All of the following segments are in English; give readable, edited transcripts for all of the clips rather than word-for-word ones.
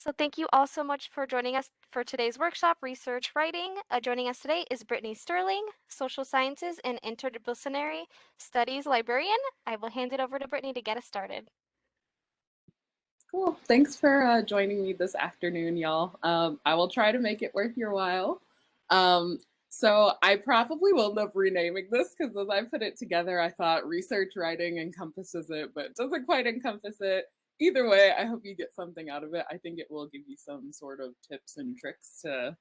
So thank you all so much for joining us for today's workshop, Research Writing. Joining us today is Brittany Sterling, Social Sciences and Interdisciplinary Studies Librarian. I will hand it over to Brittany to get us started. Cool. Thanks for joining me this afternoon, y'all. I will try to make it worth your while. So I probably will end up renaming this because as I put it together, I thought research writing encompasses it, but doesn't quite encompass it. Either way, I hope you get something out of it. I think it will give you some sort of tips and tricks to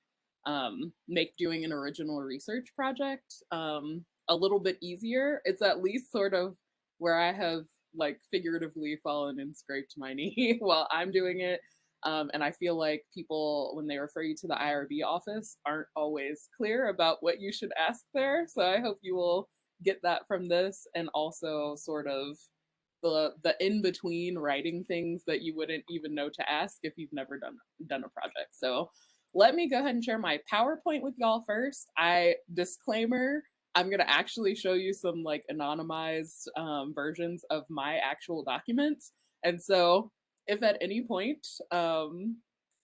make doing an original research project a little bit easier. It's at least sort of where I have like figuratively fallen and scraped my knee while I'm doing it. And I feel like people, when they refer you to the IRB office, aren't always clear about what you should ask there. So I hope you will get that from this, and also sort of the in between writing things that you wouldn't even know to ask if you've never done a project. So let me go ahead and share my PowerPoint with y'all first. Disclaimer, I'm going to actually show you some like anonymized versions of my actual documents. And so if at any point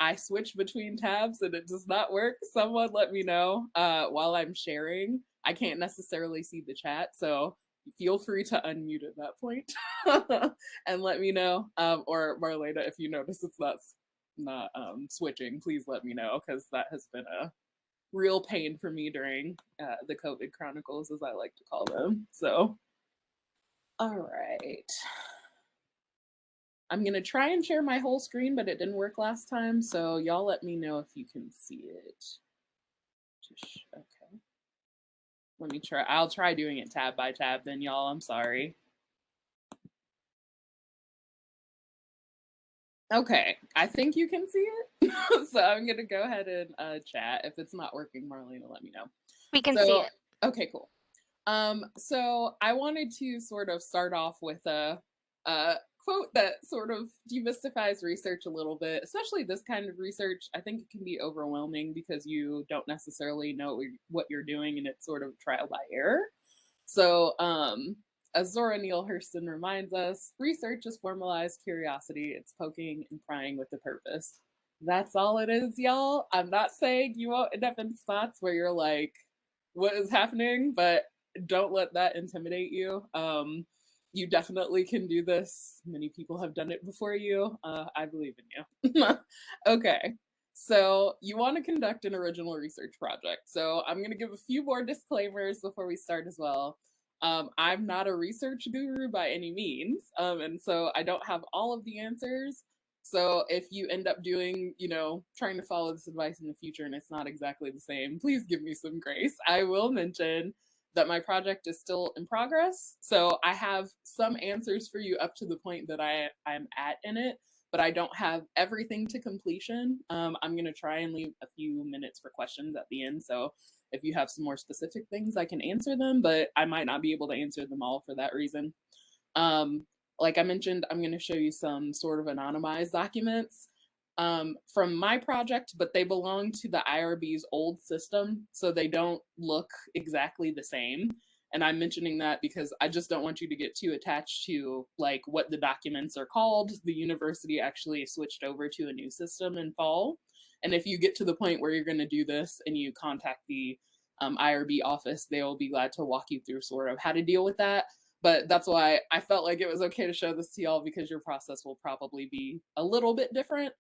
I switch between tabs and it does not work, someone let me know while I'm sharing. I can't necessarily see the chat, so feel free to unmute at that point and let me know. Or Marlena, if you notice it's not switching, please let me know, because that has been a real pain for me during the COVID chronicles, as I like to call them. So, all right. I'm gonna try and share my whole screen, but it didn't work last time. So y'all let me know if you can see it. Okay. Let me try. I'll try doing it tab by tab then, y'all. I'm sorry. Okay, I think you can see it. So I'm gonna go ahead and chat. If it's not working, Marlena, let me know. We can see it. Okay, cool. So I wanted to sort of start off with a quote that sort of demystifies research a little bit, especially this kind of research. I think it can be overwhelming because you don't necessarily know what you're doing, and it's sort of trial by error. So, as Zora Neale Hurston reminds us, research is formalized curiosity. It's poking and prying with a purpose. That's all it is, y'all. I'm not saying you won't end up in spots where you're like, what is happening? But don't let that intimidate you. You definitely can do this. Many people have done it before you. I believe in you. Okay. So you want to conduct an original research project. So I'm going to give a few more disclaimers before we start as well. I'm not a research guru by any means. And so I don't have all of the answers. So if you end up doing, trying to follow this advice in the future and it's not exactly the same, please give me some grace. I will mention that my project is still in progress. So I have some answers for you up to the point that I'm at in it, but I don't have everything to completion. I'm going to try and leave a few minutes for questions at the end. So if you have some more specific things, I can answer them, but I might not be able to answer them all for that reason. Like I mentioned, I'm going to show you some sort of anonymized documents from my project, but they belong to the IRB's old system, so they don't look exactly the same. And I'm mentioning that because I just don't want you to get too attached to like what the documents are called. The university actually switched over to a new system in fall. And if you get to the point where you're going to do this and you contact the IRB office, they will be glad to walk you through sort of how to deal with that. But that's why I felt like it was okay to show this to y'all, because your process will probably be a little bit different.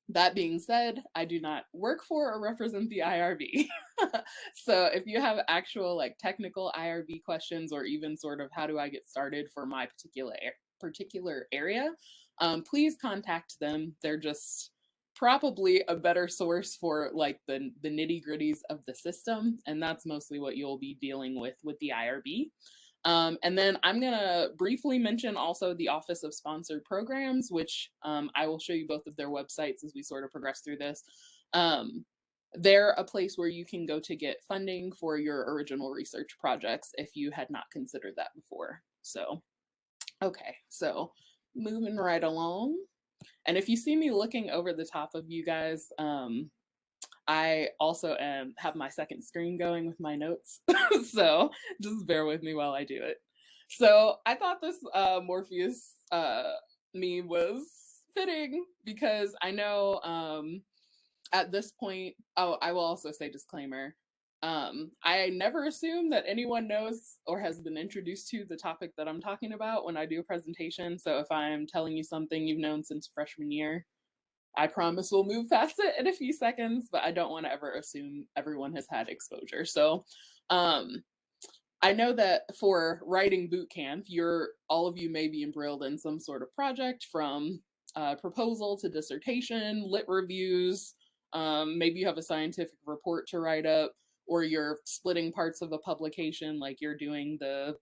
That being said, I do not work for or represent the IRB. So if you have actual like technical IRB questions, or even sort of how do I get started for my particular area, please contact them. They're just probably a better source for like the nitty gritties of the system. And that's mostly what you'll be dealing with the IRB. And then I'm going to briefly mention also the Office of Sponsored Programs, which I will show you both of their websites as we sort of progress through this. They're a place where you can go to get funding for your original research projects if you had not considered that before. So, okay, so moving right along. And if you see me looking over the top of you guys, I also have my second screen going with my notes. So just bear with me while I do it. So I thought this Morpheus meme was fitting because I know at this point, oh, I will also say disclaimer. I never assume that anyone knows or has been introduced to the topic that I'm talking about when I do a presentation. So if I'm telling you something you've known since freshman year, I promise we'll move past it in a few seconds, but I don't want to ever assume everyone has had exposure. So um, I know that for writing boot camp, all of you may be embroiled in some sort of project from proposal to dissertation, lit reviews. Maybe you have a scientific report to write up, or you're splitting parts of a publication, like you're doing the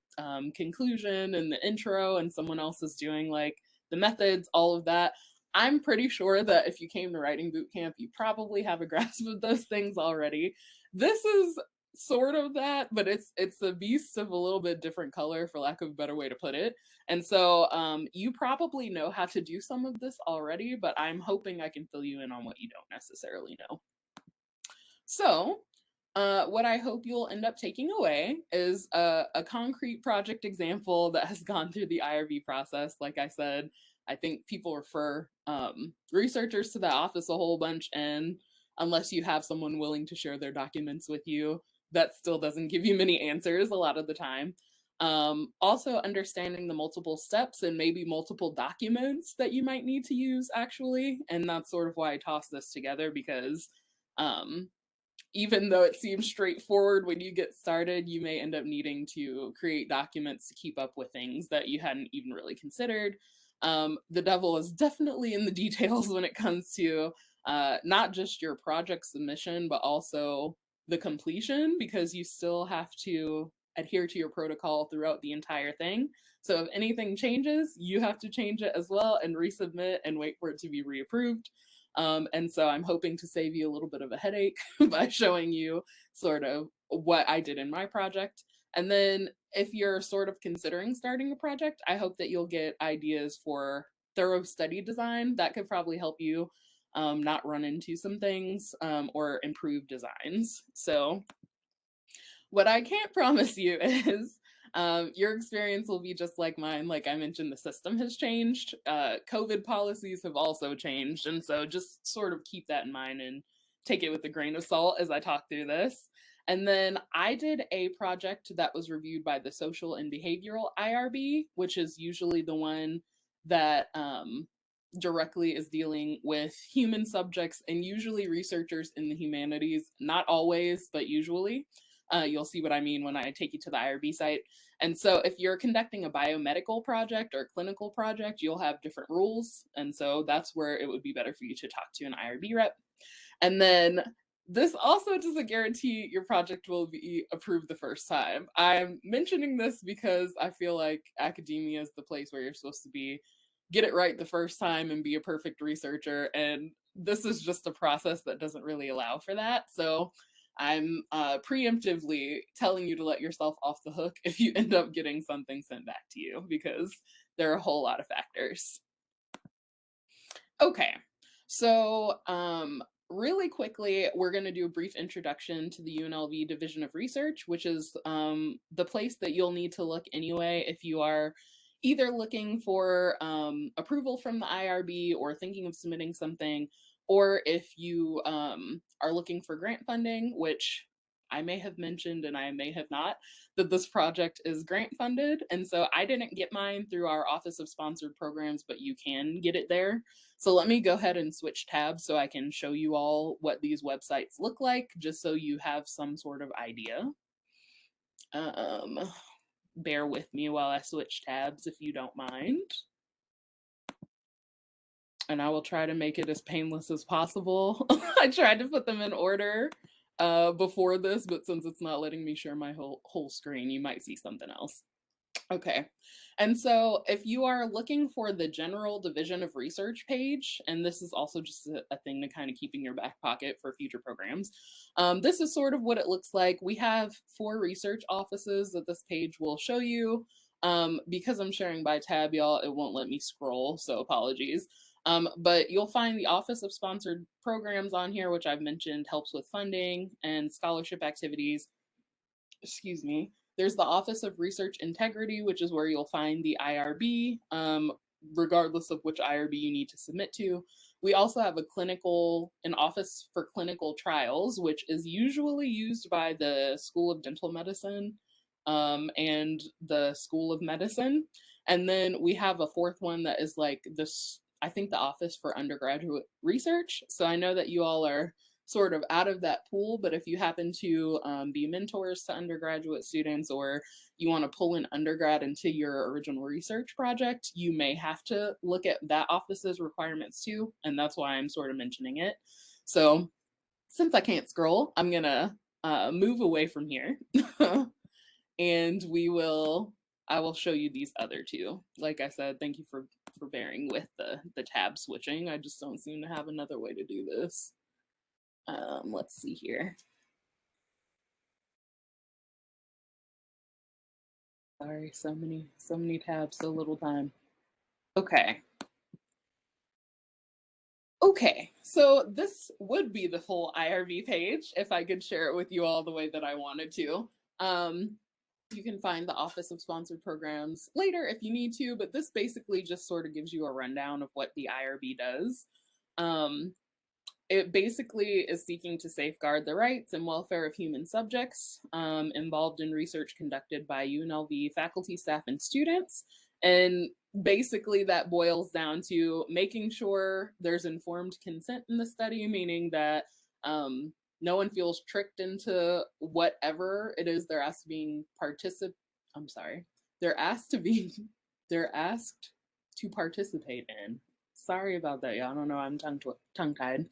conclusion and the intro, and someone else is doing like the methods, all of that. I'm pretty sure that if you came to writing boot camp, you probably have a grasp of those things already. This is sort of that, but it's a beast of a little bit different color, for lack of a better way to put it. And so you probably know how to do some of this already, but I'm hoping I can fill you in on what you don't necessarily know. So what I hope you'll end up taking away is a concrete project example that has gone through the IRB process. Like I said, I think people refer researchers to the office a whole bunch, and unless you have someone willing to share their documents with you, that still doesn't give you many answers a lot of the time. Also, understanding the multiple steps and maybe multiple documents that you might need to use, actually. And that's sort of why I tossed this together, because um, even though it seems straightforward when you get started, you may end up needing to create documents to keep up with things that you hadn't even really considered. The devil is definitely in the details when it comes to not just your project submission, but also the completion, because you still have to adhere to your protocol throughout the entire thing. So if anything changes, you have to change it as well and resubmit and wait for it to be reapproved. And so I'm hoping to save you a little bit of a headache by showing you sort of what I did in my project. And then if you're sort of considering starting a project, I hope that you'll get ideas for thorough study design that could probably help you not run into some things or improve designs. So what I can't promise you is your experience will be just like mine. Like I mentioned, the system has changed. COVID policies have also changed. And so just sort of keep that in mind and take it with a grain of salt as I talk through this. And then I did a project that was reviewed by the Social and Behavioral IRB, which is usually the one that directly is dealing with human subjects and usually researchers in the humanities. Not always, but usually. You'll see what I mean when I take you to the IRB site. And so if you're conducting a biomedical project or clinical project, you'll have different rules. And so that's where it would be better for you to talk to an IRB rep. And then this also doesn't guarantee your project will be approved the first time. I'm mentioning this because I feel like academia is the place where you're supposed to be, get it right the first time and be a perfect researcher. And this is just a process that doesn't really allow for that. So I'm preemptively telling you to let yourself off the hook if you end up getting something sent back to you, because there are a whole lot of factors. Okay, so really quickly, we're going to do a brief introduction to the UNLV Division of Research, which is the place that you'll need to look anyway if you are either looking for approval from the IRB or thinking of submitting something, or if you are looking for grant funding, which I may have mentioned and I may have not, that this project is grant funded. And so I didn't get mine through our Office of Sponsored Programs, but you can get it there. So let me go ahead and switch tabs so I can show you all what these websites look like, just so you have some sort of idea. Um, Bear with me while I switch tabs if you don't mind. And I will try to make it as painless as possible. I tried to put them in order before this, but since it's not letting me share my whole screen, you might see something else. Okay. And so if you are looking for the General Division of Research page, and this is also just a thing to kind of keep in your back pocket for future programs, this is sort of what it looks like. We have 4 research offices that this page will show you. Because I'm sharing by tab, y'all, it won't let me scroll, so apologies. But you'll find the Office of Sponsored Programs on here, which I've mentioned helps with funding and scholarship activities. Excuse me. There's the Office of Research Integrity, which is where you'll find the IRB. regardless of which IRB you need to submit to. We also have an office for clinical trials, which is usually used by the School of Dental Medicine and the School of Medicine. And then we have a fourth one that is like this, I think, the Office for Undergraduate Research. So I know that you all are sort of out of that pool, but if you happen to be mentors to undergraduate students, or you want to pull an undergrad into your original research project, you may have to look at that office's requirements too, and that's why I'm sort of mentioning it. So since I can't scroll, I'm gonna move away from here and I will show you these other two. Like I said, thank you for bearing with the tab switching. I just don't seem to have another way to do this. Let's see here. Sorry, so many tabs, so little time. Okay. Okay, so this would be the full IRB page if I could share it with you all the way that I wanted to. You can find the Office of Sponsored Programs later if you need to, but this basically just sort of gives you a rundown of what the IRB does. It basically is seeking to safeguard the rights and welfare of human subjects involved in research conducted by UNLV faculty, staff, and students. And basically that boils down to making sure there's informed consent in the study, meaning that no one feels tricked into whatever it is they're asked to be they're asked to participate in. Sorry about that, y'all. I don't know, I'm tongue-tied.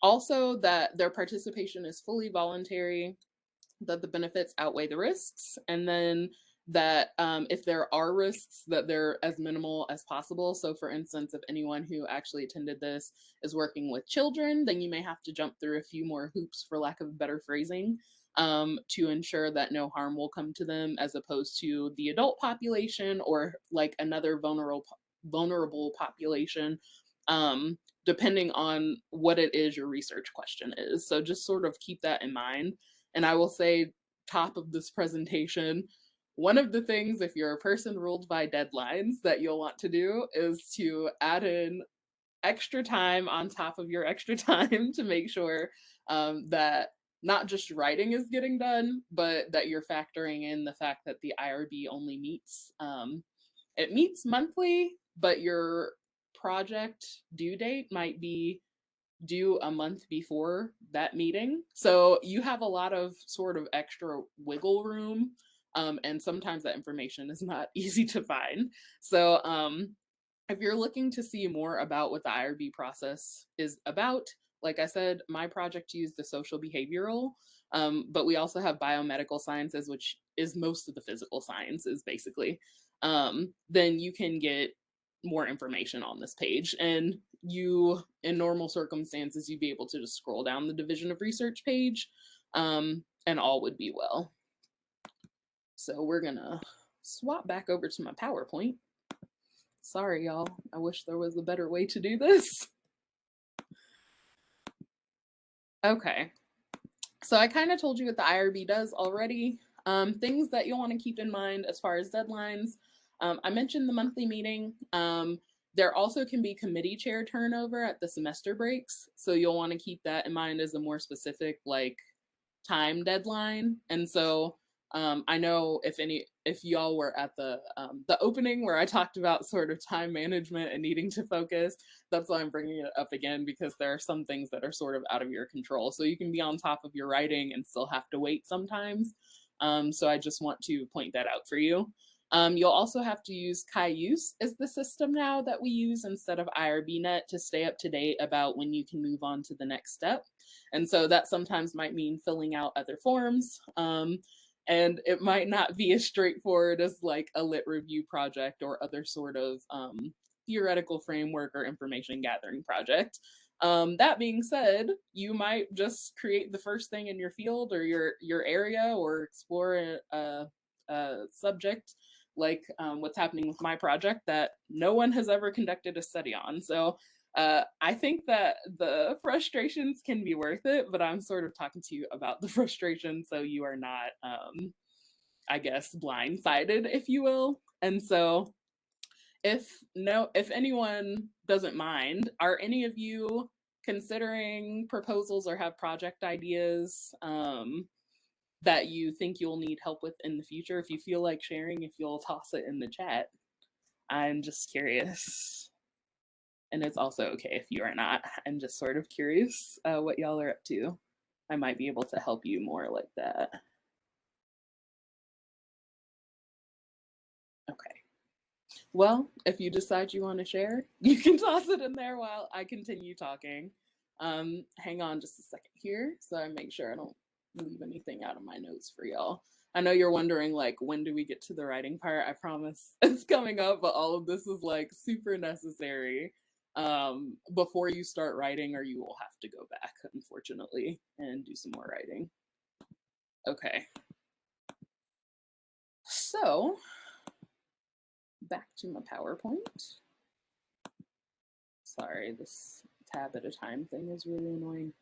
Also, that their participation is fully voluntary, that the benefits outweigh the risks, and then that if there are risks, that they're as minimal as possible. So for instance, if anyone who actually attended this is working with children, then you may have to jump through a few more hoops, for lack of better phrasing, to ensure that no harm will come to them, as opposed to the adult population or like another vulnerable population, depending on what it is your research question is. So just sort of keep that in mind. And I will say, top of this presentation, one of the things, if you're a person ruled by deadlines, that you'll want to do is to add in extra time on top of your extra time to make sure that not just writing is getting done, but that you're factoring in the fact that the IRB only meets, it meets monthly, but your project due date might be due a month before that meeting. So you have a lot of sort of extra wiggle room. And sometimes that information is not easy to find. So if you're looking to see more about what the IRB process is about, like I said, my project used the social behavioral, but we also have biomedical sciences, which is most of the physical sciences, basically. Then you can get more information on this page. And you, in normal circumstances, you'd be able to just scroll down the Division of Research page, and all would be well. So we're gonna swap back over to my PowerPoint. Sorry, y'all. I wish there was a better way to do this. Okay. So I kind of told you what the IRB does already. Things that you'll want to keep in mind as far as deadlines. I mentioned the monthly meeting. There also can be committee chair turnover at the semester breaks. So you'll want to keep that in mind as a more specific like time deadline. And so I know if y'all were at the opening where I talked about sort of time management and needing to focus, that's why I'm bringing it up again, because there are some things that are sort of out of your control. So you can be on top of your writing and still have to wait sometimes. So I just want to point that out for you. You'll also have to use Cayuse as the system now that we use instead of IRBNet to stay up to date about when you can move on to the next step. And so that sometimes might mean filling out other forms. And it might not be as straightforward as like a lit review project or other sort of theoretical framework or information gathering project. That being said, you might just create the first thing in your field or your area, or explore a subject like what's happening with my project that no one has ever conducted a study on. So I think that the frustrations can be worth it, but I'm sort of talking to you about the frustration so you are not, I guess, blindsided, if you will. And so if anyone doesn't mind, are any of you considering proposals or have project ideas that you think you'll need help with in the future? If you feel like sharing, if you'll toss it in the chat. I'm just curious. And it's also okay if you are not. I'm just sort of curious what y'all are up to. I might be able to help you more like that. Okay. Well, if you decide you want to share, you can toss it in there while I continue talking. Hang on just a second here so I make sure I don't leave anything out of my notes for y'all. I know you're wondering, like, when do we get to the writing part? I promise it's coming up, but all of this is like super necessary before you start writing, or you will have to go back, unfortunately, and do some more writing. Okay. So, back to my PowerPoint. Sorry, this tab at a time thing is really annoying.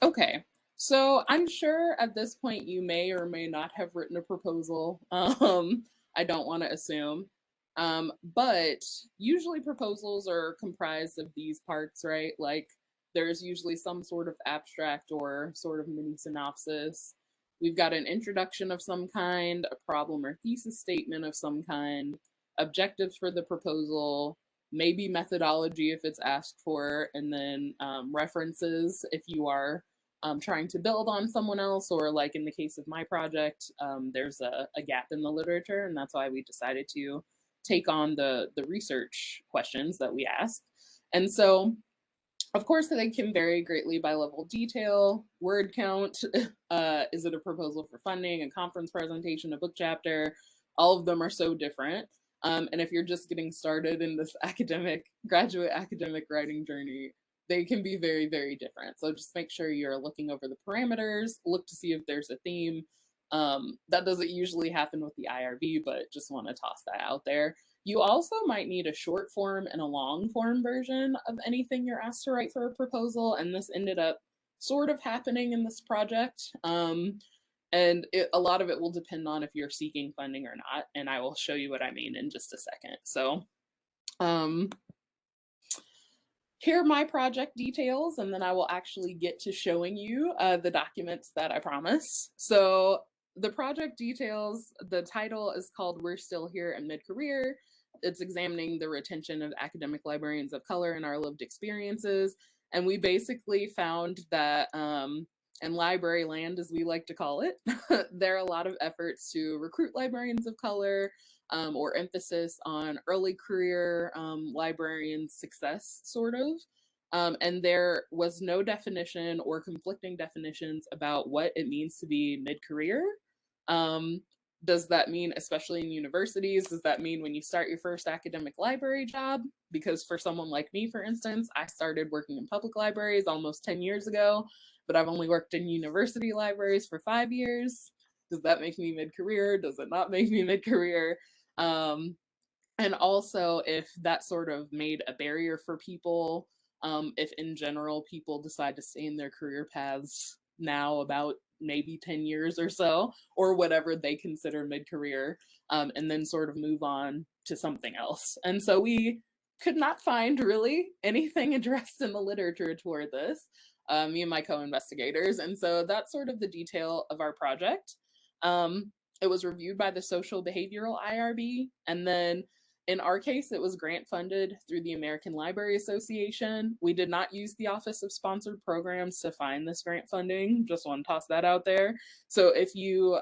Okay. So I'm sure at this point you may or may not have written a proposal. I don't want to assume. But usually proposals are comprised of these parts, right? Like there's usually some sort of abstract or sort of mini synopsis. We've got an introduction of some kind, a problem or thesis statement of some kind, objectives for the proposal, maybe methodology if it's asked for, and then references if you are trying to build on someone else, or like in the case of my project, there's a gap in the literature, and that's why we decided to take on the research questions that we asked. And so, of course, they can vary greatly by level of detail, word count, is it a proposal for funding, a conference presentation, a book chapter? All of them are so different. And if you're just getting started in this graduate academic writing journey, they can be very, very different. So just make sure you're looking over the parameters, look to see if there's a theme. That doesn't usually happen with the IRB, but just want to toss that out there. You also might need a short form and a long form version of anything you're asked to write for a proposal, and this ended up sort of happening in this project. And a lot of it will depend on if you're seeking funding or not, and I will show you what I mean in just a second. So here are my project details, and then I will actually get to showing you the documents that I promise. So the project details, the title is called We're Still Here in Mid-Career. It's examining the retention of academic librarians of color in our lived experiences. And we basically found that in library land, as we like to call it, there are a lot of efforts to recruit librarians of color, or emphasis on early career librarian success, sort of. And there was no definition or conflicting definitions about what it means to be mid-career. Does that mean, especially in universities, does that mean when you start your first academic library job? Because for someone like me, for instance, I started working in public libraries almost 10 years ago, but I've only worked in university libraries for 5 years. Does that make me mid-career? Does it not make me mid-career? And also if that sort of made a barrier for people, if in general people decide to stay in their career paths now about maybe 10 years or so, or whatever they consider mid-career, and then sort of move on to something else. And so we could not find really anything addressed in the literature toward this, me and my co-investigators. And so that's sort of the detail of our project. It was reviewed by the Social Behavioral IRB, and then in our case, it was grant funded through the American Library Association. We did not use the Office of Sponsored Programs to find this grant funding. Just want to toss that out there. So if you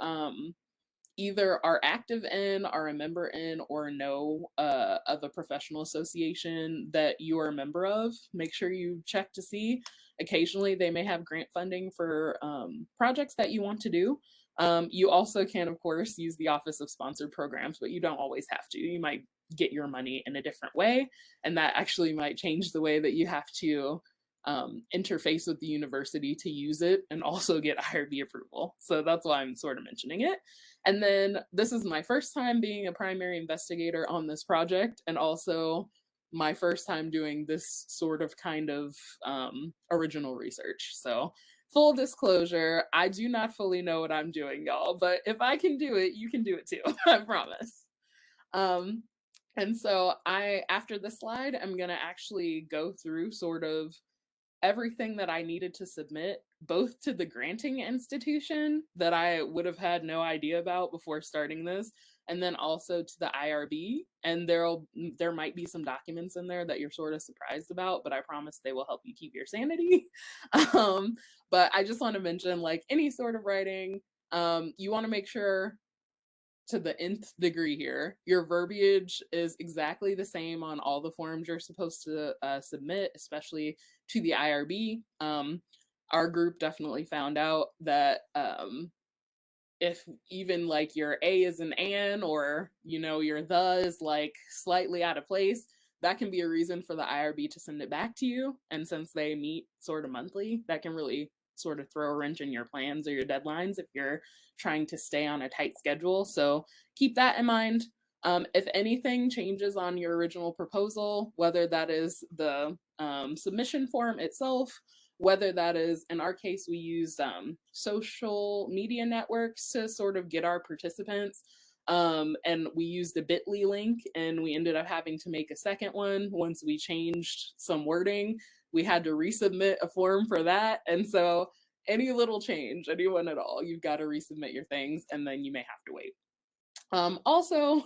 either are active in, are a member in, or know of a professional association that you are a member of, make sure you check to see. Occasionally, they may have grant funding for projects that you want to do. You also can, of course, use the Office of Sponsored Programs, but you don't always have to. You might get your money in a different way, and that actually might change the way that you have to interface with the university to use it and also get IRB approval. So that's why I'm sort of mentioning it. And then this is my first time being a primary investigator on this project, and also my first time doing this sort of kind of original research. So full disclosure, I do not fully know what I'm doing, y'all, but if I can do it, you can do it too. I promise. And so after this slide, I'm going to actually go through sort of everything that I needed to submit, both to the granting institution that I would have had no idea about before starting this, and then also to the IRB. And there might be some documents in there that you're sort of surprised about, but I promise they will help you keep your sanity. um, but I just want to mention, like any sort of writing, you want to make sure to the nth degree here, your verbiage is exactly the same on all the forms you're supposed to submit, especially to the IRB. Our group definitely found out that if even like your A is an an, or your the is like slightly out of place, that can be a reason for the IRB to send it back to you. And since they meet sort of monthly, that can really sort of throw a wrench in your plans or your deadlines if you're trying to stay on a tight schedule. So keep that in mind. If anything changes on your original proposal, whether that is the submission form itself, whether that is, in our case, we used social media networks to sort of get our participants. And we used a bit.ly link, and we ended up having to make a second one once we changed some wording. We had to resubmit a form for that. And so any little change, anyone at all, you've got to resubmit your things, and then you may have to wait. Also,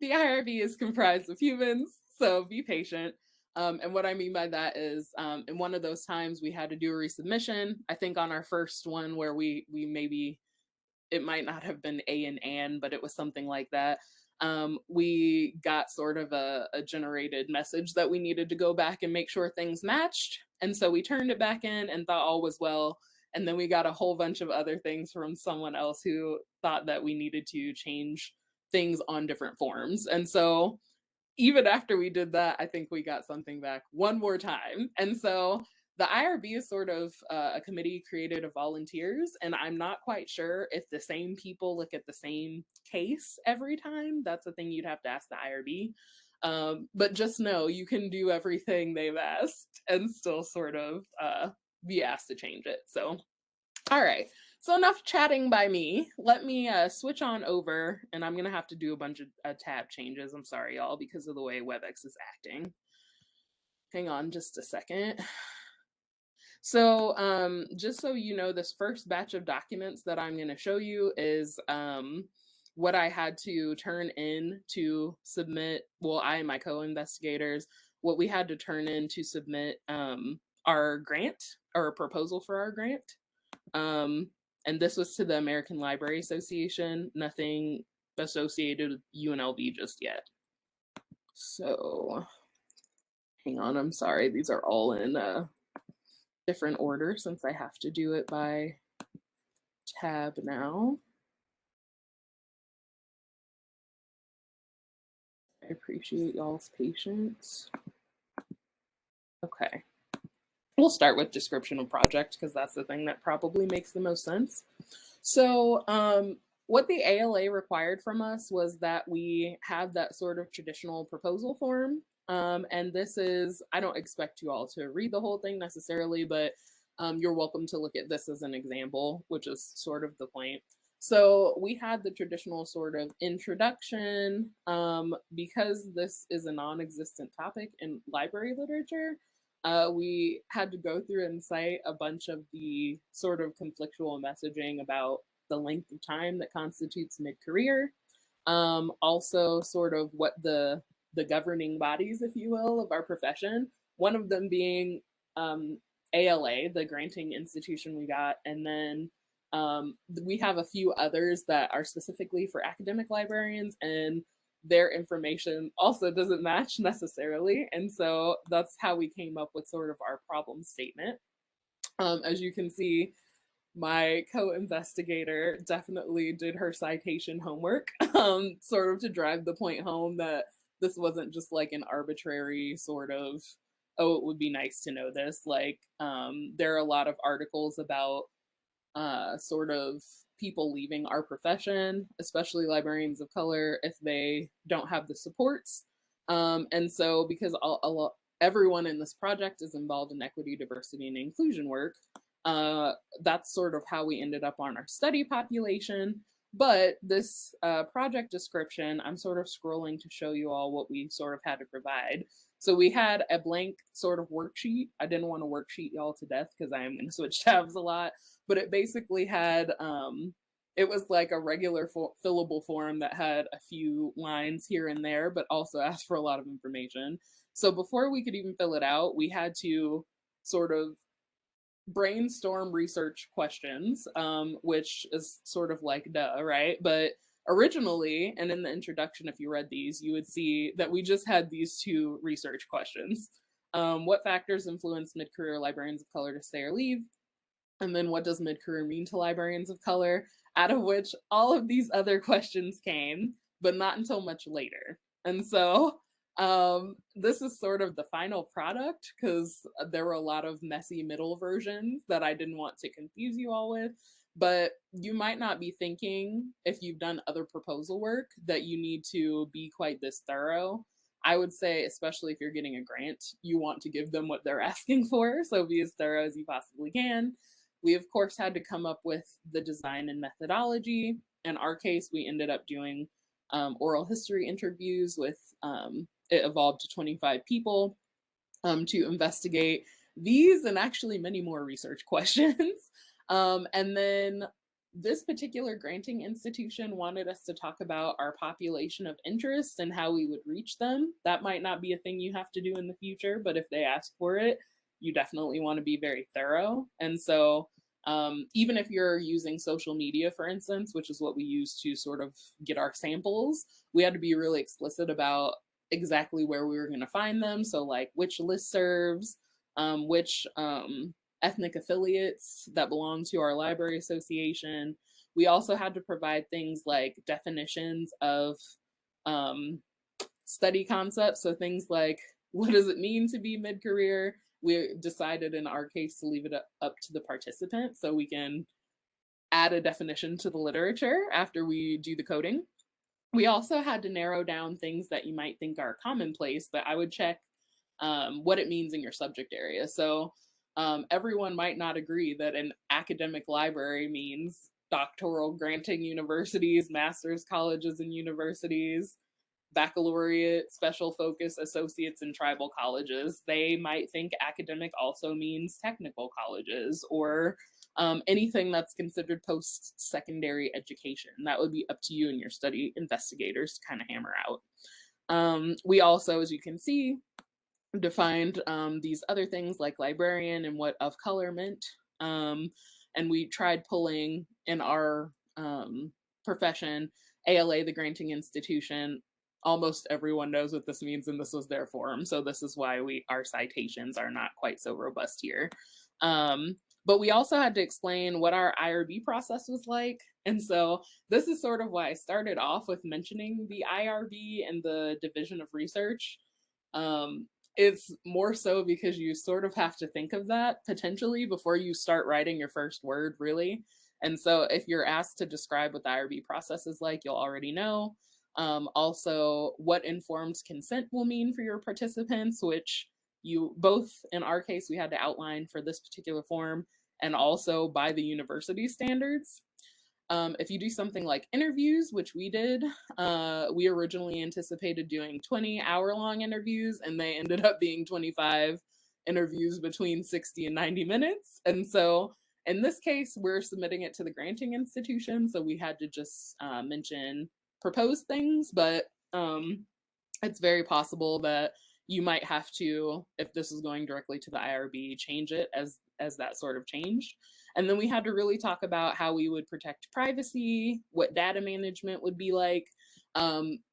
the IRB is comprised of humans, so be patient. And what I mean by that is, in one of those times we had to do a resubmission. I think on our first one where we maybe, it might not have been A and An, but it was something like that. We got sort of a generated message that we needed to go back and make sure things matched. And so we turned it back in and thought all was well. And then we got a whole bunch of other things from someone else who thought that we needed to change things on different forms. And so even after we did that, I think we got something back one more time. And so the IRB is sort of a committee created of volunteers, and I'm not quite sure if the same people look at the same case every time. That's a thing you'd have to ask the IRB. But just know you can do everything they've asked and still sort of be asked to change it. So, all right. So enough chatting by me. Let me switch on over, and I'm going to have to do a bunch of tab changes. I'm sorry, y'all, because of the way WebEx is acting. Hang on just a second. So just so you know, this first batch of documents that I'm going to show you is what I had to turn in to submit. Well, I and my co-investigators, what we had to turn in to submit our grant, or a proposal for our grant. And this was to the American Library Association, nothing associated with UNLV just yet. So hang on, I'm sorry, these are all in different order since I have to do it by tab now. I appreciate y'all's patience. Okay. We'll start with description of project because that's the thing that probably makes the most sense. So what the ALA required from us was that we have that sort of traditional proposal form. And this is, I don't expect you all to read the whole thing necessarily, but you're welcome to look at this as an example, which is sort of the point. So we had the traditional sort of introduction. Because this is a non-existent topic in library literature, we had to go through and cite a bunch of the sort of conflictual messaging about the length of time that constitutes mid-career. Also sort of what the governing bodies, if you will, of our profession, one of them being ALA, the granting institution we got, and then we have a few others that are specifically for academic librarians, and their information also doesn't match necessarily. And so that's how we came up with sort of our problem statement. As you can see, my co-investigator definitely did her citation homework, sort of to drive the point home that this wasn't just like an arbitrary sort of, oh, it would be nice to know this. Like, there are a lot of articles about sort of people leaving our profession, especially librarians of color, if they don't have the supports. And so, because everyone in this project is involved in equity, diversity, and inclusion work, that's sort of how we ended up on our study population. But this project description, I'm sort of scrolling to show you all what we sort of had to provide. So we had a blank sort of worksheet. I didn't want to worksheet y'all to death because I am going to switch tabs a lot, but it basically had, it was like a regular fillable form that had a few lines here and there, but also asked for a lot of information. So before we could even fill it out, we had to sort of brainstorm research questions, which is sort of like duh, right? But originally, and in the introduction, if you read these, you would see that we just had these two research questions. What factors influence mid-career librarians of color to stay or leave? And then what does mid-career mean to librarians of color? Out of which all of these other questions came, but not until much later. And so this is sort of the final product because there were a lot of messy middle versions that I didn't want to confuse you all with. But you might not be thinking, if you've done other proposal work, that you need to be quite this thorough. I would say, especially if you're getting a grant, you want to give them what they're asking for. So be as thorough as you possibly can. We, of course, had to come up with the design and methodology. In our case, we ended up doing oral history interviews with, it evolved to 25 people to investigate these and actually many more research questions. And then this particular granting institution wanted us to talk about our population of interest and how we would reach them. That might not be a thing you have to do in the future, but if they ask for it, you definitely want to be very thorough. And so even if you're using social media, for instance, which is what we use to sort of get our samples, we had to be really explicit about exactly where we were going to find them. So, like, which listservs, which ethnic affiliates that belong to our library association. We also had to provide things like definitions of study concepts. So, things like, what does it mean to be mid career? We decided in our case to leave it up to the participant so we can add a definition to the literature after we do the coding. We also had to narrow down things that you might think are commonplace, but I would check what it means in your subject area. So everyone might not agree that an academic library means doctoral granting universities, master's colleges and universities, baccalaureate, special focus, associates, and tribal colleges. They might think academic also means technical colleges or anything that's considered post-secondary education. That would be up to you and your study investigators to kind of hammer out. We also, as you can see, defined these other things like librarian and what of color meant. And we tried pulling in our profession, ALA, the granting institution. Almost everyone knows what this means, and this was their form. So this is why our citations are not quite so robust here. But we also had to explain what our IRB process was like. And so this is sort of why I started off with mentioning the IRB and the Division of Research. It's more so because you sort of have to think of that potentially before you start writing your first word, really. And so if you're asked to describe what the IRB process is like, you'll already know. Also, what informed consent will mean for your participants, which you both, in our case, we had to outline for this particular form and also by the university standards. If you do something like interviews, which we did, we originally anticipated doing 20-hour-long interviews, and they ended up being 25 interviews between 60 and 90 minutes. And so in this case, we're submitting it to the granting institution, so we had to just mention proposed things, but it's very possible that you might have to, if this is going directly to the IRB, change it as that sort of changed. And then we had to really talk about how we would protect privacy, what data management would be like.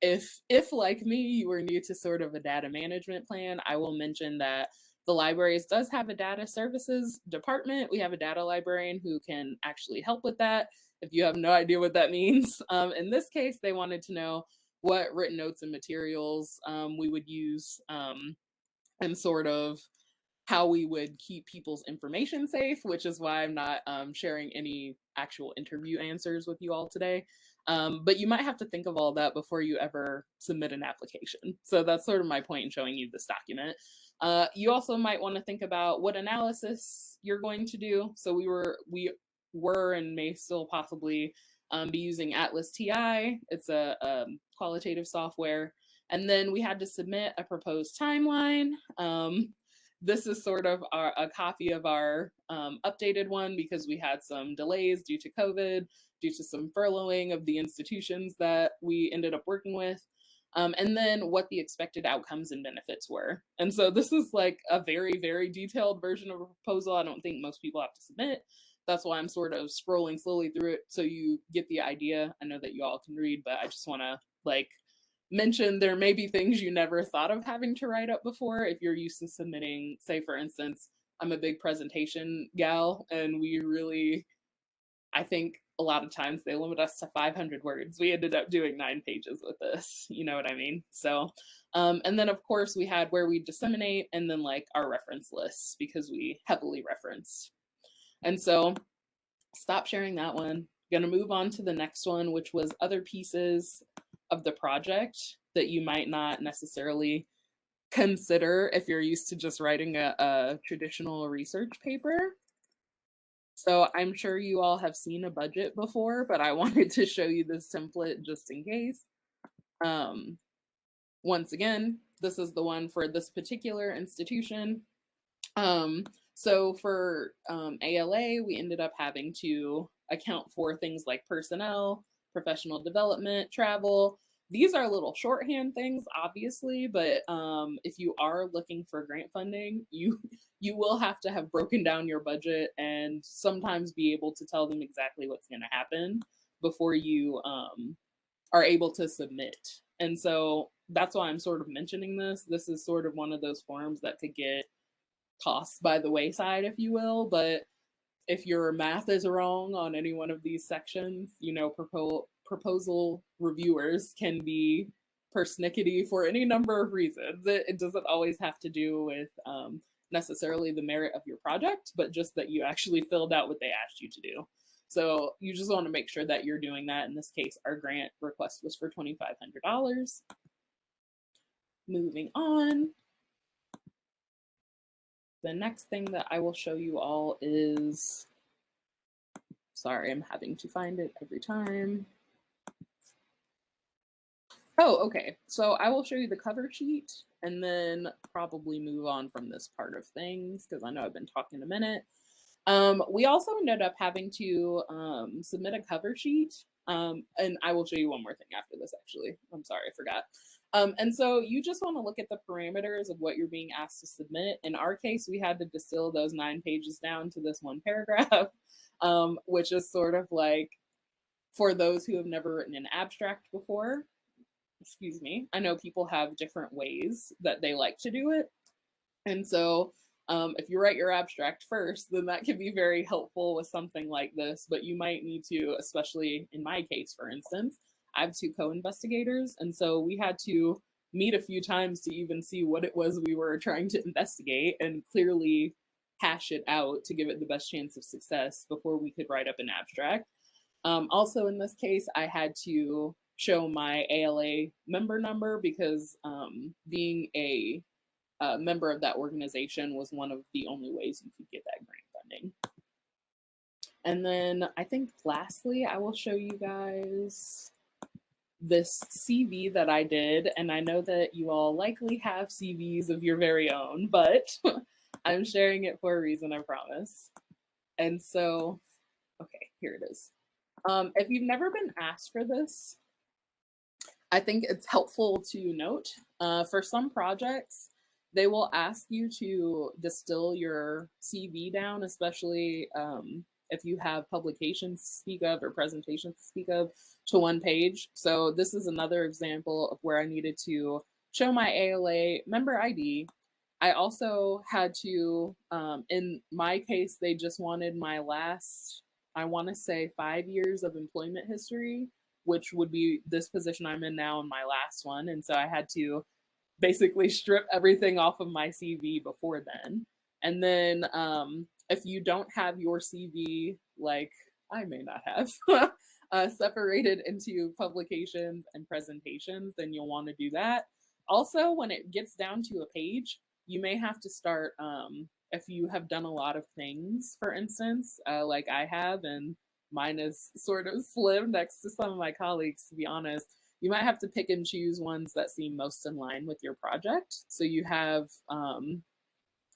If like me, you were new to sort of a data management plan, I will mention that the libraries does have a data services department. We have a data librarian who can actually help with that. If you have no idea what that means, in this case, they wanted to know what written notes and materials we would use and sort of how we would keep people's information safe, which is why I'm not sharing any actual interview answers with you all today. But you might have to think of all that before you ever submit an application. So that's sort of my point in showing you this document. You also might want to think about what analysis you're going to do. So we were and may still possibly be using Atlas TI. It's a qualitative software. And then we had to submit a proposed timeline. This is sort of a copy of our updated one because we had some delays due to COVID, due to some furloughing of the institutions that we ended up working with. And then what the expected outcomes and benefits were. And so this is like a very, very detailed version of a proposal. I don't think most people have to submit. That's why I'm sort of scrolling slowly through it so you get the idea. I know that you all can read, but I just want to like mention there may be things you never thought of having to write up before if you're used to submitting, say for instance, I'm a big presentation gal and we really, I think a lot of times they limit us to 500 words. We ended up doing 9 pages with this, you know what I mean? So, and then of course we had where we disseminate and then like our reference lists because we heavily reference. And so stop sharing that one. Gonna move on to the next one, which was other pieces of the project that you might not necessarily consider if you're used to just writing a traditional research paper. So I'm sure you all have seen a budget before, but I wanted to show you this template just in case. Once again, this is the one for this particular institution. So for ALA, we ended up having to account for things like personnel, professional development, travel. These are little shorthand things, obviously, but if you are looking for grant funding, you will have to have broken down your budget and sometimes be able to tell them exactly what's going to happen before you are able to submit. And so that's why I'm sort of mentioning this. This is sort of one of those forms that could get tossed by the wayside, if you will. But if your math is wrong on any one of these sections, you know, proposal reviewers can be persnickety for any number of reasons. It doesn't always have to do with necessarily the merit of your project, but just that you actually filled out what they asked you to do. So you just want to make sure that you're doing that. In this case, our grant request was for $2,500. Moving on. The next thing that I will show you all is, sorry, I'm having to find it every time. Oh, okay. So I will show you the cover sheet and then probably move on from this part of things because I know I've been talking a minute. We also ended up having to submit a cover sheet. And I will show you one more thing after this, actually. I'm sorry, I forgot. And so you just want to look at the parameters of what you're being asked to submit. In our case, we had to distill those 9 pages down to this one paragraph, which is sort of like for those who have never written an abstract before. Excuse me. I know people have different ways that they like to do it. And so if you write your abstract first, then that can be very helpful with something like this. But you might need to, especially in my case, for instance, I have 2 co-investigators. And so we had to meet a few times to even see what it was we were trying to investigate and clearly hash it out to give it the best chance of success before we could write up an abstract. Also, in this case, I had to show my ALA member number because being a member of that organization was one of the only ways you could get that grant funding. And then I think lastly, I will show you guys this CV that I did. And I know that you all likely have CVs of your very own, but I'm sharing it for a reason, I promise. And so, okay, here it is. If you've never been asked for this, I think it's helpful to note for some projects, they will ask you to distill your CV down, especially if you have publications to speak of or presentations to speak of, to 1 page. So this is another example of where I needed to show my ALA member ID. I also had to, in my case, they just wanted my last, I want to say 5 years of employment history, which would be this position I'm in now and my last one. And so I had to basically strip everything off of my CV before then. And then if you don't have your CV, like I may not have, separated into publications and presentations, then you'll want to do that. Also, when it gets down to a page, you may have to start, if you have done a lot of things, for instance, like I have, and mine is sort of slim next to some of my colleagues, to be honest. You might have to pick and choose ones that seem most in line with your project. So you have,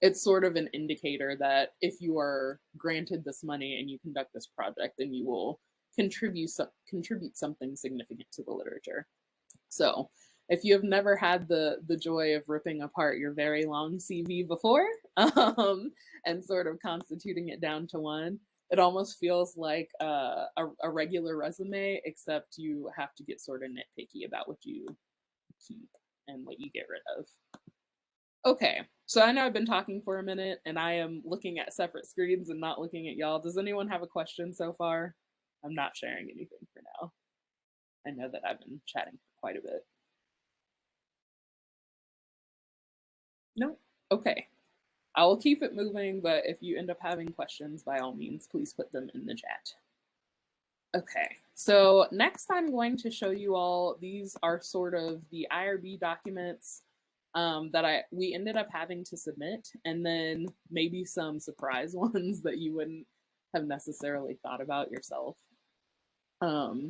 it's sort of an indicator that if you are granted this money and you conduct this project, then you will contribute something significant to the literature. So if you have never had the joy of ripping apart your very long CV before, and sort of constituting it down to one, it almost feels like a regular resume, except you have to get sort of nitpicky about what you keep and what you get rid of. Okay, so I know I've been talking for a minute and I am looking at separate screens and not looking at y'all. Does anyone have a question so far? I'm not sharing anything for now. I know that I've been chatting for quite a bit. No? Okay. I will keep it moving, but if you end up having questions, by all means, please put them in the chat. Okay, so next I'm going to show you all, these are sort of the IRB documents that we ended up having to submit, and then maybe some surprise ones that you wouldn't have necessarily thought about yourself. Okay.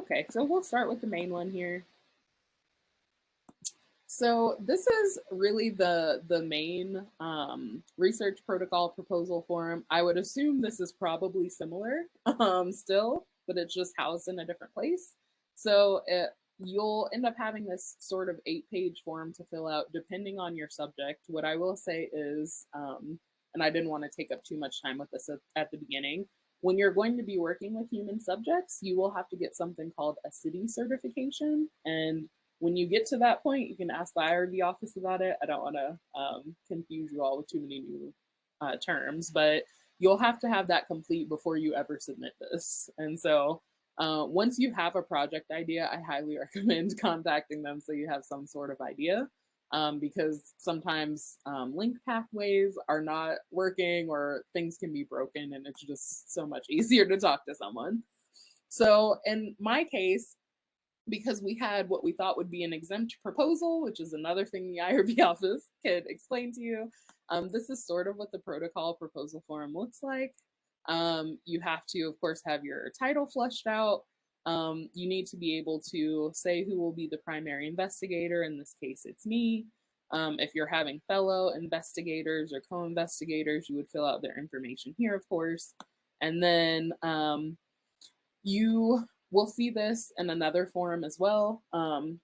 Okay, so we'll start with the main one here. So this is really the main research protocol proposal form. I would assume this is probably similar still, but it's just housed in a different place. So you'll end up having this sort of 8-page form to fill out depending on your subject. What I will say is, and I didn't want to take up too much time with this at the beginning, when you're going to be working with human subjects, you will have to get something called a city certification. And when you get to that point, you can ask the IRB office about it. I don't want to confuse you all with too many new terms, but you'll have to have that complete before you ever submit this. And so once you have a project idea, I highly recommend contacting them so you have some sort of idea, because sometimes link pathways are not working or things can be broken, and it's just so much easier to talk to someone. So in my case, because we had what we thought would be an exempt proposal, which is another thing the IRB office could explain to you. This is sort of what the protocol proposal form looks like. You have to, of course, have your title fleshed out. You need to be able to say who will be the primary investigator. In this case, it's me. If you're having fellow investigators or co-investigators, you would fill out their information here, of course. And then you will see this in another form as well.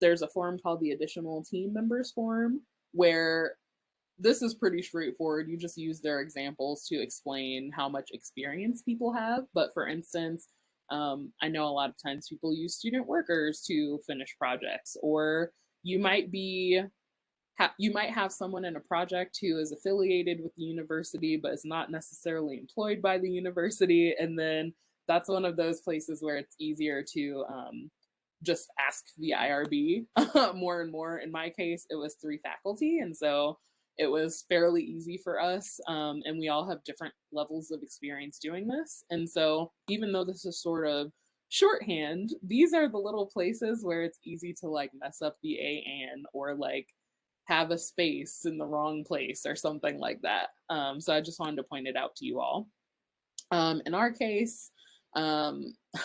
There's a form called the additional team members form, where this is pretty straightforward. You just use their examples to explain how much experience people have. But for instance, I know a lot of times people use student workers to finish projects, or you might have someone in a project who is affiliated with the university but is not necessarily employed by the university, and then that's one of those places where it's easier to just ask the IRB more and more. In my case, it was 3 faculty, and so it was fairly easy for us, and we all have different levels of experience doing this. And so even though this is sort of shorthand, these are the little places where it's easy to like mess up the AN, or like have a space in the wrong place or something like that. So I just wanted to point it out to you all. In our case,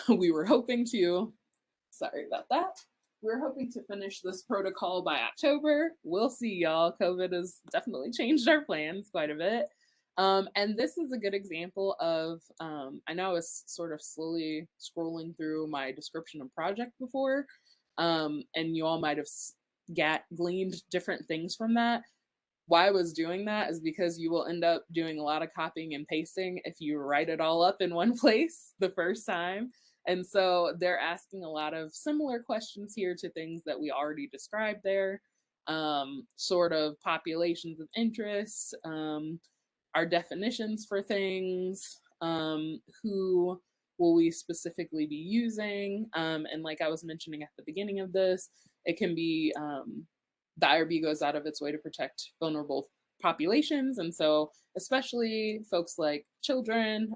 we were hoping to, sorry about that. We're hoping to finish this protocol by October. We'll see, y'all. COVID has definitely changed our plans quite a bit. And this is a good example of, I know I was sort of slowly scrolling through my description of project before, and you all might have gleaned different things from that. Why I was doing that is because you will end up doing a lot of copying and pasting if you write it all up in one place the first time. And so they're asking a lot of similar questions here to things that we already described there, sort of populations of interest, our definitions for things, who will we specifically be using, and like I was mentioning at the beginning of this, it can be the IRB goes out of its way to protect vulnerable populations. And so especially folks like children,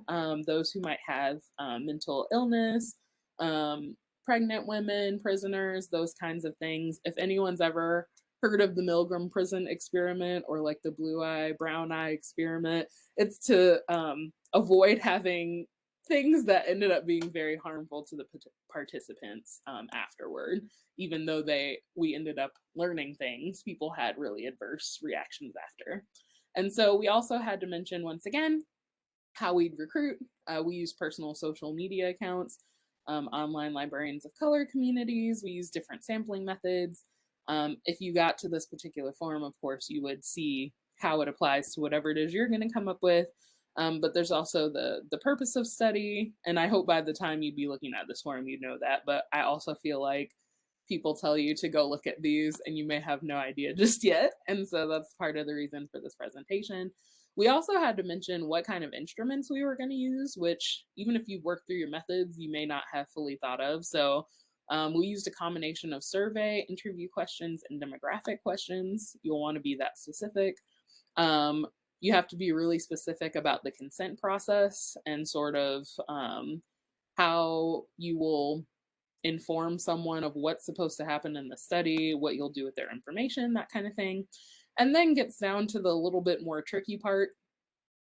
those who might have mental illness, pregnant women, prisoners, those kinds of things. If anyone's ever heard of the Milgram prison experiment or like the blue eye, brown eye experiment. It's to avoid having things that ended up being very harmful to the participants afterward. Even though we ended up learning things, people had really adverse reactions after. And so we also had to mention once again how we'd recruit. We use personal social media accounts, online librarians of color communities. We use different sampling methods. If you got to this particular form, of course, you would see how it applies to whatever it is you're going to come up with. But there's also the purpose of study, and I hope by the time you'd be looking at this form, you'd know that. But I also feel like people tell you to go look at these and you may have no idea just yet. And so that's part of the reason for this presentation. We also had to mention what kind of instruments we were going to use, which even if you work through your methods, you may not have fully thought of. So we used a combination of survey, interview questions, and demographic questions. You'll want to be that specific. You have to be really specific about the consent process and sort of how you will inform someone of what's supposed to happen in the study, what you'll do with their information, that kind of thing. And then gets down to the little bit more tricky part,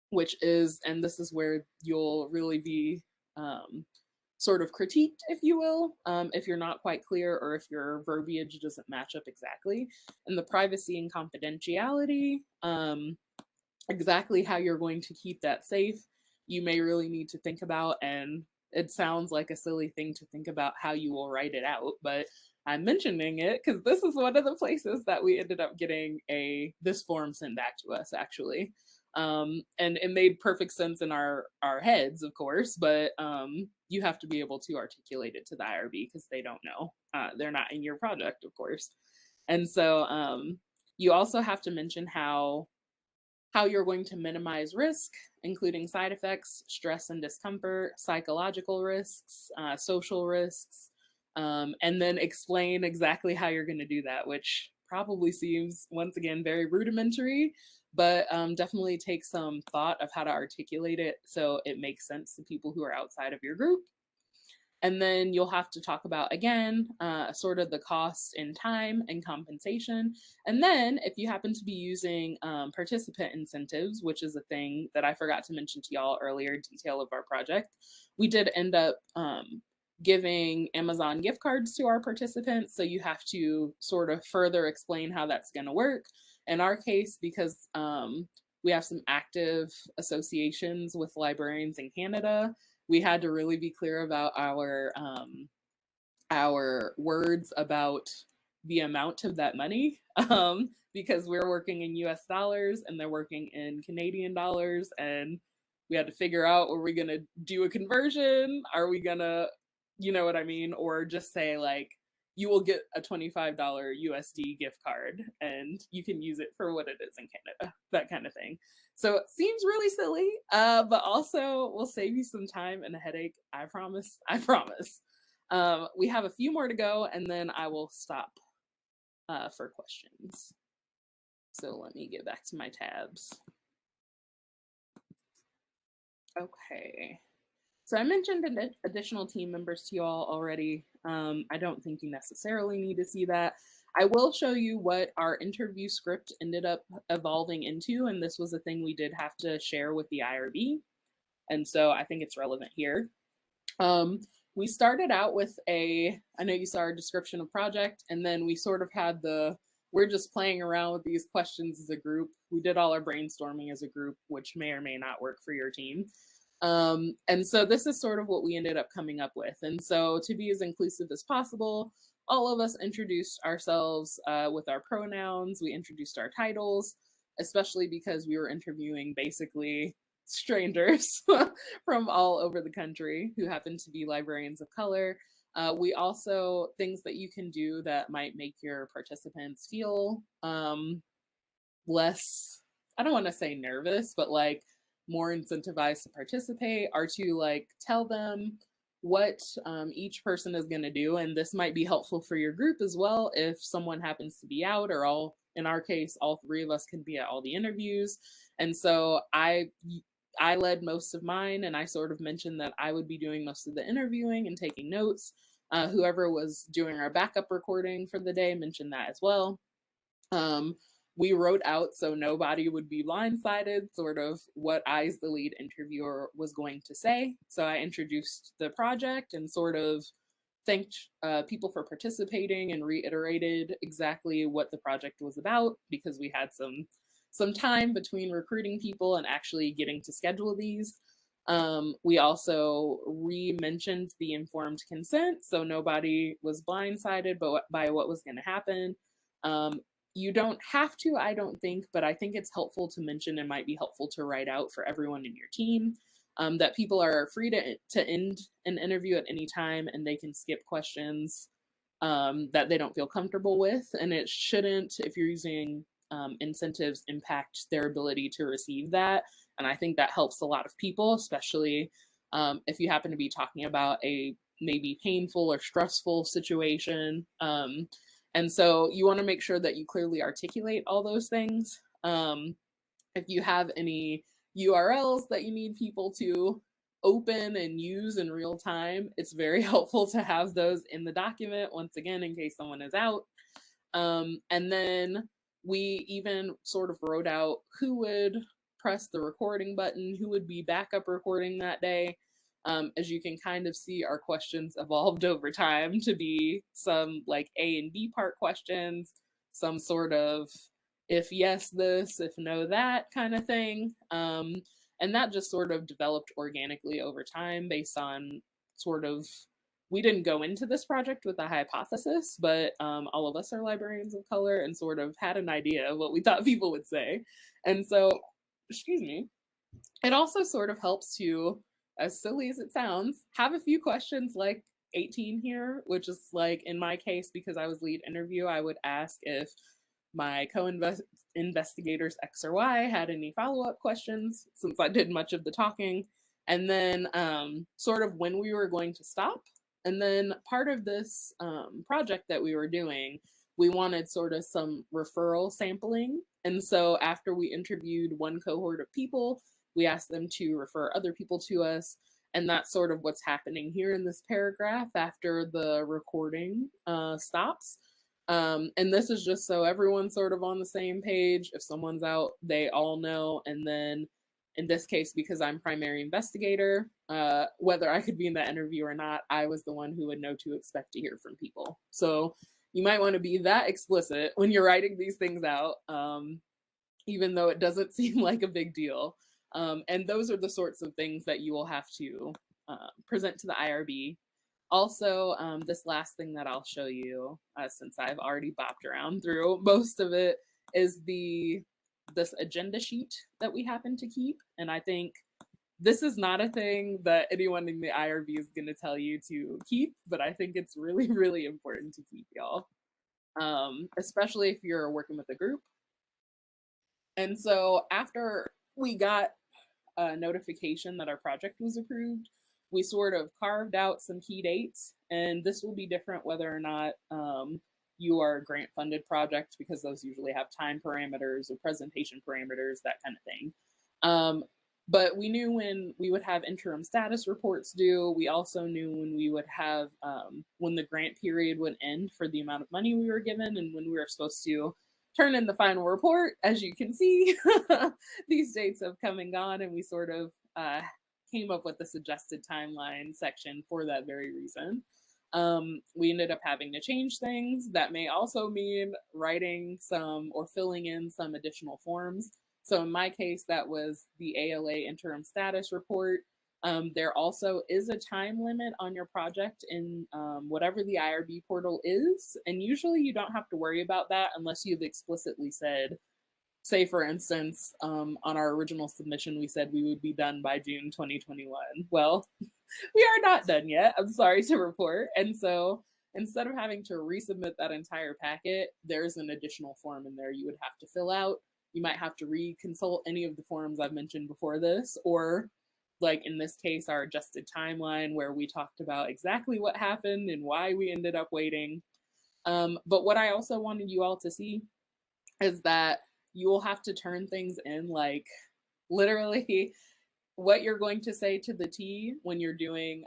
which is, and this is where you'll really be sort of critiqued, if you will, if you're not quite clear or if your verbiage doesn't match up exactly. And the privacy and confidentiality, exactly how you're going to keep that safe, you may really need to think about. And it sounds like a silly thing to think about how you will write it out, but I'm mentioning it because this is one of the places that we ended up getting this form sent back to us, actually. And it made perfect sense in our heads, of course, but you have to be able to articulate it to the IRB because they don't know. They're not in your project, of course. And so you also have to mention how you're going to minimize risk, including side effects, stress and discomfort, psychological risks, social risks, and then explain exactly how you're going to do that, which probably seems, once again, very rudimentary, but definitely takes some thought of how to articulate it so it makes sense to people who are outside of your group. And then you'll have to talk about, again, sort of the cost in time and compensation. And then if you happen to be using participant incentives, which is a thing that I forgot to mention to y'all earlier, detail of our project, we did end up giving Amazon gift cards to our participants. So you have to sort of further explain how that's going to work. In our case, because we have some active associations with librarians in Canada, we had to really be clear about our words about the amount of that money, because we're working in US dollars and they're working in Canadian dollars, and we had to figure out, are we going to do a conversion? Are we going to, you know what I mean? Or just say like, you will get a $25 USD gift card and you can use it for what it is in Canada, that kind of thing. So it seems really silly, but also will save you some time and a headache. I promise. I promise. We have a few more to go and then I will stop for questions. So let me get back to my tabs. Okay. So I mentioned additional team members to you all already. I don't think you necessarily need to see that. I will show you what our interview script ended up evolving into, and this was a thing we did have to share with the IRB, and so I think it's relevant here. We started out with I know you saw our description of project, and then we sort of had we're just playing around with these questions as a group. We did all our brainstorming as a group, which may or may not work for your team. And so this is sort of what we ended up coming up with. And so to be as inclusive as possible, all of us introduced ourselves with our pronouns. We introduced our titles, especially because we were interviewing basically strangers from all over the country who happen to be librarians of color. We also, things that you can do that might make your participants feel less, I don't want to say nervous, but like more incentivized to participate, are to like tell them what each person is going to do. And this might be helpful for your group as well if someone happens to be out, or all, in our case, all three of us can be at all the interviews. And so I led most of mine, and I sort of mentioned that I would be doing most of the interviewing and taking notes. Whoever was doing our backup recording for the day mentioned that as well. We wrote out so nobody would be blindsided, sort of what I, as the lead interviewer, was going to say. So I introduced the project and sort of thanked people for participating and reiterated exactly what the project was about, because we had some time between recruiting people and actually getting to schedule these. We also re-mentioned the informed consent, so nobody was blindsided by what was going to happen. You don't have to, I don't think, but I think it's helpful to mention and might be helpful to write out for everyone in your team, that people are free to end an interview at any time, and they can skip questions that they don't feel comfortable with. And it shouldn't, if you're using incentives, impact their ability to receive that. And I think that helps a lot of people, especially if you happen to be talking about a maybe painful or stressful situation. And so you want to make sure that you clearly articulate all those things. If you have any URLs that you need people to open and use in real time, it's very helpful to have those in the document, once again, in case someone is out. And then we even sort of wrote out who would press the recording button, who would be backup recording that day. As you can kind of see, our questions evolved over time to be some like A and B part questions, some sort of if yes this, if no that kind of thing. And that just sort of developed organically over time based on sort of, we didn't go into this project with a hypothesis, but all of us are librarians of color and sort of had an idea of what we thought people would say. And so, excuse me, it also sort of helps to, as silly as it sounds, have a few questions like 18 here, which is like, in my case, because I was lead interview, I would ask if my co-investigators X or Y had any follow-up questions, since I did much of the talking, and then sort of when we were going to stop. And then part of this project that we were doing, we wanted sort of some referral sampling. And so after we interviewed one cohort of people, we asked them to refer other people to us. And that's sort of what's happening here in this paragraph after the recording stops. And this is just so everyone's sort of on the same page. If someone's out, they all know. And then in this case, because I'm primary investigator, whether I could be in that interview or not, I was the one who would know to expect to hear from people. So you might want to be that explicit when you're writing these things out, even though it doesn't seem like a big deal. And those are the sorts of things that you will have to present to the IRB. Also, this last thing that I'll show you, since I've already bopped around through most of it, is this agenda sheet that we happen to keep. And I think this is not a thing that anyone in the IRB is going to tell you to keep, but I think it's really, really important to keep, y'all, especially if you're working with a group. And so after we got a notification that our project was approved, we sort of carved out some key dates, and this will be different whether or not you are a grant funded project, because those usually have time parameters or presentation parameters, that kind of thing. But we knew when we would have interim status reports due. We also knew when we would have, when the grant period would end for the amount of money we were given, and when we were supposed to turn in the final report. As you can see, these dates have come and gone, and we sort of came up with the suggested timeline section for that very reason. We ended up having to change things. That may also mean writing some or filling in some additional forms. So in my case, that was the ALA interim status report. There also is a time limit on your project in whatever the IRB portal is. And usually you don't have to worry about that unless you've explicitly said, say for instance, on our original submission, we said we would be done by June 2021. Well, we are not done yet, I'm sorry to report. And so instead of having to resubmit that entire packet, there's an additional form in there you would have to fill out. You might have to reconsult any of the forms I've mentioned before this, or like in this case, our adjusted timeline where we talked about exactly what happened and why we ended up waiting. But what I also wanted you all to see is that you will have to turn things in, like literally what you're going to say to the T when you're doing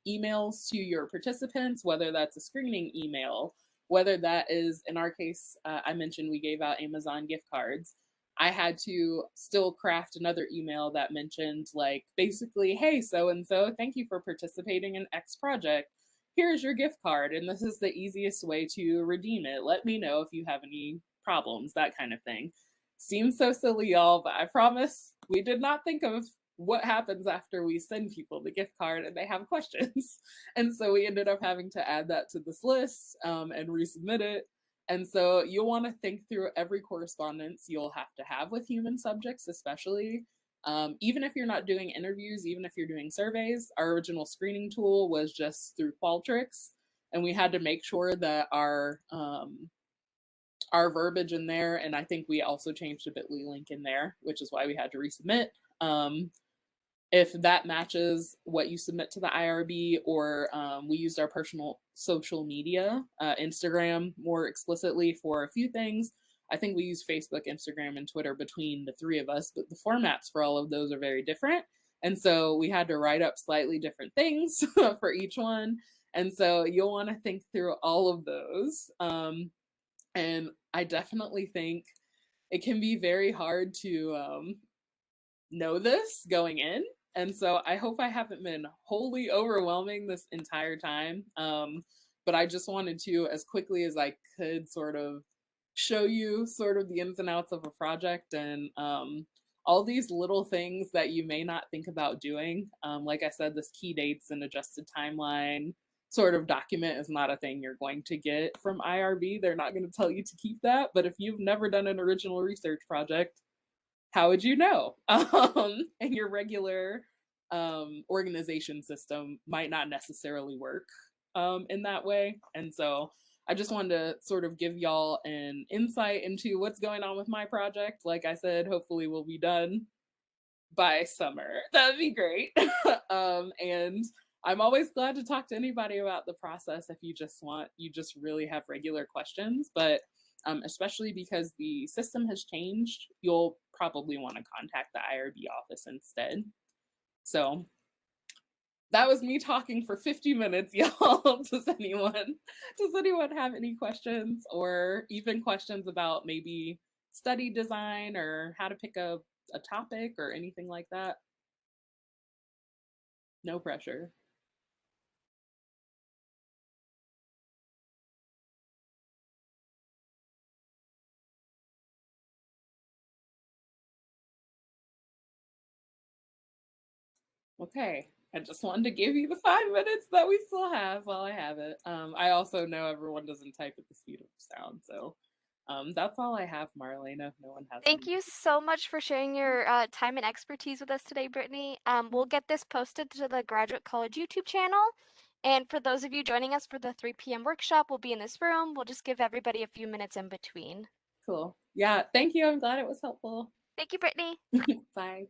emails to your participants, whether that's a screening email whether that is, in our case, I mentioned we gave out Amazon gift cards. I had to still craft another email that mentioned, like, basically, hey, so and so, thank you for participating in X project. Here's your gift card, and this is the easiest way to redeem it. Let me know if you have any problems, that kind of thing. Seems so silly, y'all, but I promise we did not think of what happens after we send people the gift card and they have questions. And so we ended up having to add that to this list and resubmit it. And so you'll want to think through every correspondence you'll have to have with human subjects, especially. Even if you're not doing interviews, even if you're doing surveys, our original screening tool was just through Qualtrics. And we had to make sure that our verbiage in there, and I think we also changed a bit.ly link in there, which is why we had to resubmit. If that matches what you submit to the IRB, or we used our personal social media, Instagram more explicitly for a few things. I think we use Facebook, Instagram, and Twitter between the three of us, but the formats for all of those are very different. And so we had to write up slightly different things for each one. And so you'll want to think through all of those. And I definitely think it can be very hard to know this going in. And so I hope I haven't been wholly overwhelming this entire time. But I just wanted to, as quickly as I could, sort of show you sort of the ins and outs of a project, and all these little things that you may not think about doing. Like I said, this key dates and adjusted timeline sort of document is not a thing you're going to get from IRB. They're not going to tell you to keep that. But if you've never done an original research project, how would you know? And your regular organization system might not necessarily work in that way. And so I just wanted to sort of give y'all an insight into what's going on with my project. Like I said, hopefully we'll be done by summer. That'd be great. And I'm always glad to talk to anybody about the process if you just really have regular questions. But especially because the system has changed, you'll probably want to contact the IRB office instead. So that was me talking for 50 minutes, y'all. Does anyone have any questions, or even questions about maybe study design or how to pick a topic or anything like that? No pressure. Okay. I just wanted to give you the 5 minutes that we still have while I have it. I also know everyone doesn't type at the speed of sound, so that's all I have, Marlena. If no one has Thank any. you so much for sharing your time and expertise with us today, Brittany. We'll get this posted to the Graduate College YouTube channel. And for those of you joining us for the 3 p.m. workshop, we'll be in this room. We'll just give everybody a few minutes in between. Cool. Yeah, thank you. I'm glad it was helpful. Thank you, Brittany. Bye.